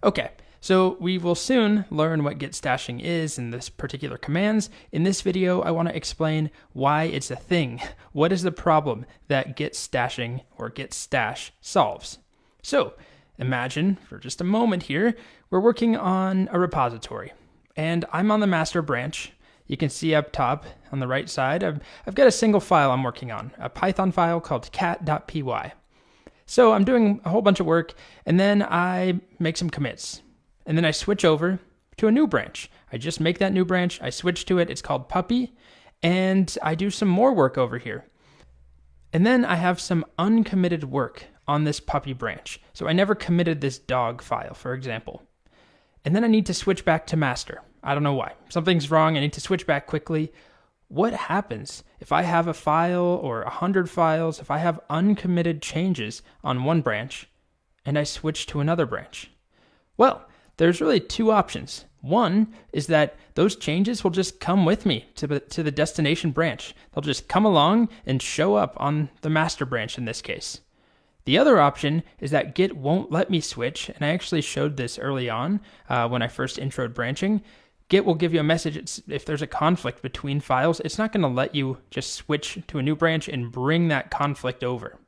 Okay, so we will soon learn what git stashing is in this particular commands. In this video, I want to explain why it's a thing. What is the problem that git stashing or git stash solves? So imagine for just a moment here, we're working on a repository and I'm on the master branch. You can see up top on the right side, I've got a single file I'm working on, a Python file called cat.py. So I'm doing a whole bunch of work, and then I make some commits. And then I switch over to a new branch. I just make that new branch, I switch to it, it's called puppy, and I do some more work over here. And then I have some uncommitted work on this puppy branch. So I never committed this dog file, for example. And then I need to switch back to master. I don't know why. Something's wrong, I need to switch back quickly. What happens if I have a file or 100 files, if I have uncommitted changes on one branch and I switch to another branch? Well, there's really two options. One is that those changes will just come with me to the destination branch. They'll just come along and show up on the master branch in this case. The other option is that Git won't let me switch, and I actually showed this early on when I first introed branching. Git will give you a message if there's a conflict between files. It's not going to let you just switch to a new branch and bring that conflict over.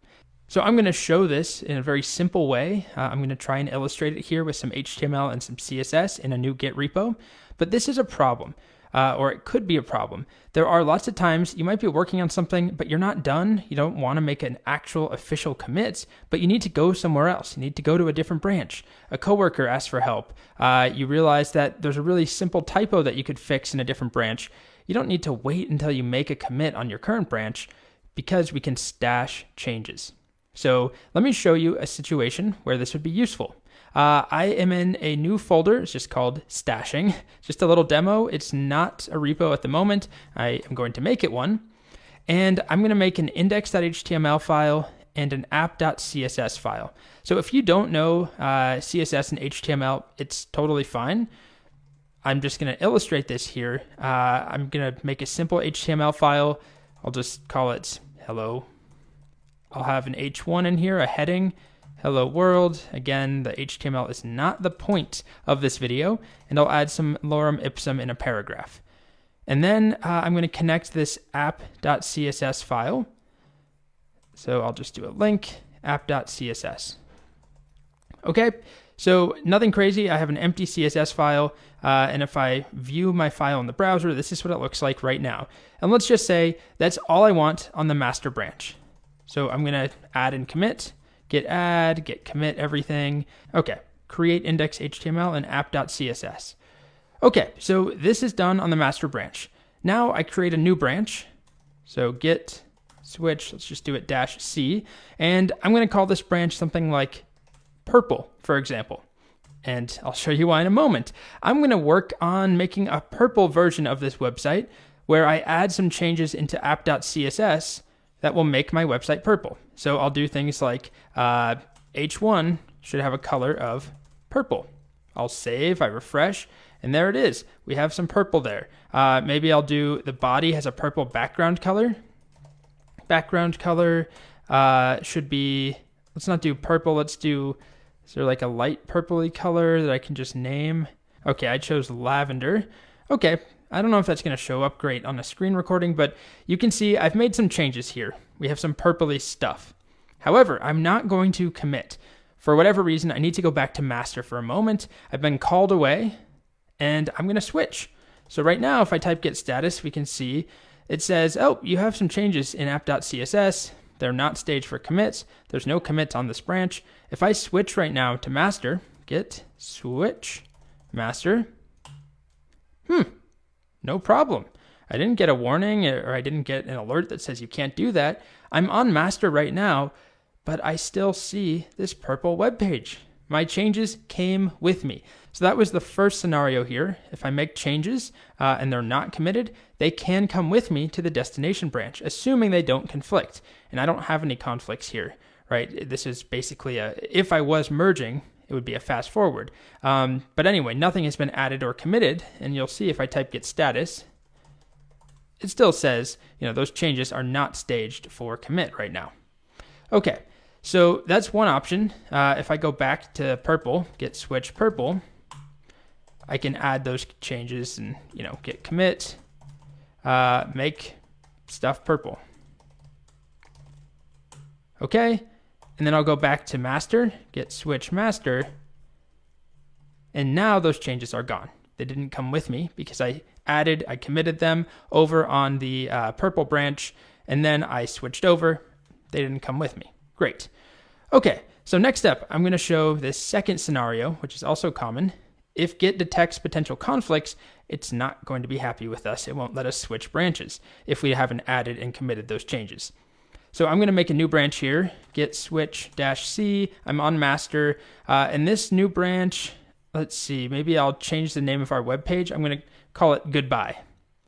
So I'm going to show this in a very simple way. I'm going to try and illustrate it here with some HTML and some CSS in a new Git repo. But this is a problem, or it could be a problem. There are lots of times you might be working on something, but you're not done. You don't want to make an actual official commit, but you need to go somewhere else. You need to go to a different branch. A coworker asks for help. You realize that there's a really simple typo that you could fix in a different branch. You don't need to wait until you make a commit on your current branch because we can stash changes. So let me show you a situation where this would be useful. I am in a new folder. It's just called stashing. Just a little demo. It's not a repo at the moment. I am going to make it one. And I'm going to make an index.html file and an app.css file. So if you don't know CSS and HTML, it's totally fine. I'm just going to illustrate this here. I'm going to make a simple HTML file. I'll just call it hello. I'll have an H1 in here, a heading. Hello world. Again, the HTML is not the point of this video, and I'll add some lorem ipsum in a paragraph. And then I'm going to connect this app.css file. So I'll just do a link, app.css. Okay, so nothing crazy. I have an empty CSS file, and if I view my file in the browser, this is what it looks like right now. And let's just say that's all I want on the master branch. So I'm going to add and commit. Git add, git commit everything. Okay, create index.html and app.css. Okay, so this is done on the master branch. Now I create a new branch. So git switch, let's just do it -c. And I'm going to call this branch something like purple, for example. And I'll show you why in a moment. I'm going to work on making a purple version of this website where I add some changes into app.css that will make my website purple. So I'll do things like H1 should have a color of purple. I'll save, I refresh, and there it is. We have some purple there. Maybe I'll do the body has a purple background color. Background color should be, let's not do purple, let's do, is there like a light purpley color that I can just name? Okay, I chose lavender. Okay. I don't know if that's going to show up great on a screen recording, but you can see I've made some changes here. We have some purpley stuff. However, I'm not going to commit. For whatever reason, I need to go back to master for a moment. I've been called away, and I'm going to switch. So right now, if I type git status, we can see it says, oh, you have some changes in app.css. They're not staged for commits. There's no commits on this branch. If I switch right now to master, git switch master, no problem. I didn't get a warning or I didn't get an alert that says you can't do that. I'm on master right now, but I still see this purple web page. My changes came with me. So that was the first scenario here. If I make changes and they're not committed, they can come with me to the destination branch, assuming they don't conflict. And I don't have any conflicts here, right? This is basically if I was merging, it would be a fast forward. But anyway, nothing has been added or committed, and you'll see if I type git status, it still says, those changes are not staged for commit right now. Okay, So that's one option. If I go back to purple, git switch purple, I can add those changes and, git commit, make stuff purple. Okay, and then I'll go back to master, git switch master, and now those changes are gone. They didn't come with me because I committed them over on the purple branch, and then I switched over. They didn't come with me. Great. Okay, so next up, I'm going to show this second scenario, which is also common. If Git detects potential conflicts, it's not going to be happy with us. It won't let us switch branches if we haven't added and committed those changes. So I'm going to make a new branch here, git switch -c. I'm on master, and this new branch, let's see, maybe I'll change the name of our web page. I'm going to call it goodbye.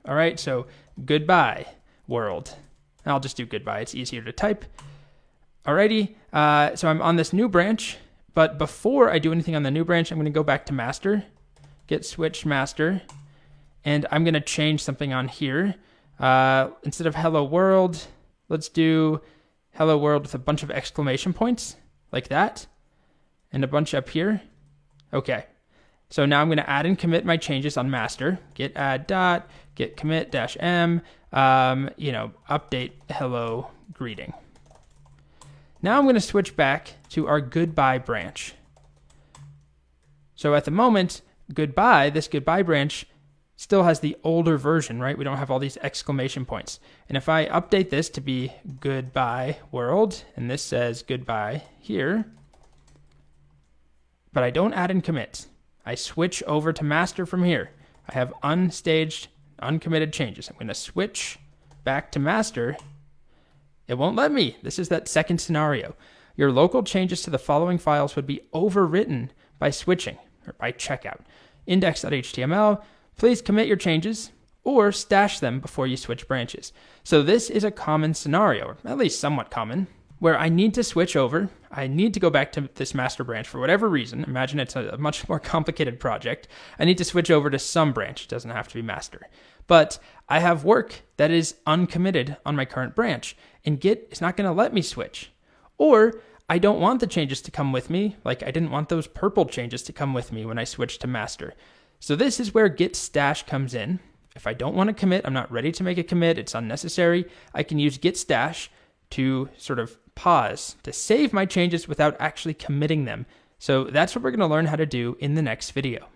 All right, so goodbye world. I'll just do goodbye. It's easier to type. Alrighty, so I'm on this new branch, but before I do anything on the new branch, I'm going to go back to master, git switch master, and I'm going to change something on here. Instead of hello world, let's do hello world with a bunch of exclamation points, like that, and a bunch up here. Okay, so now I'm going to add and commit my changes on master, git add dot, git commit -m, update hello greeting. Now I'm going to switch back to our goodbye branch. So at the moment, this goodbye branch still has the older version, right? We don't have all these exclamation points. And if I update this to be goodbye world, and this says goodbye here, but I don't add and commit, I switch over to master from here. I have unstaged, uncommitted changes. I'm going to switch back to master. It won't let me. This is that second scenario. Your local changes to the following files would be overwritten by switching, or by checkout. Index.html, please commit your changes, or stash them before you switch branches. So this is a common scenario, or at least somewhat common, where I need to switch over. I need to go back to this master branch for whatever reason. Imagine it's a much more complicated project. I need to switch over to some branch. It doesn't have to be master. But I have work that is uncommitted on my current branch, and Git is not going to let me switch. Or I don't want the changes to come with me, like I didn't want those purple changes to come with me when I switched to master. So this is where git stash comes in. If I don't want to commit, I'm not ready to make a commit, it's unnecessary, I can use git stash to sort of pause, to save my changes without actually committing them. So that's what we're going to learn how to do in the next video.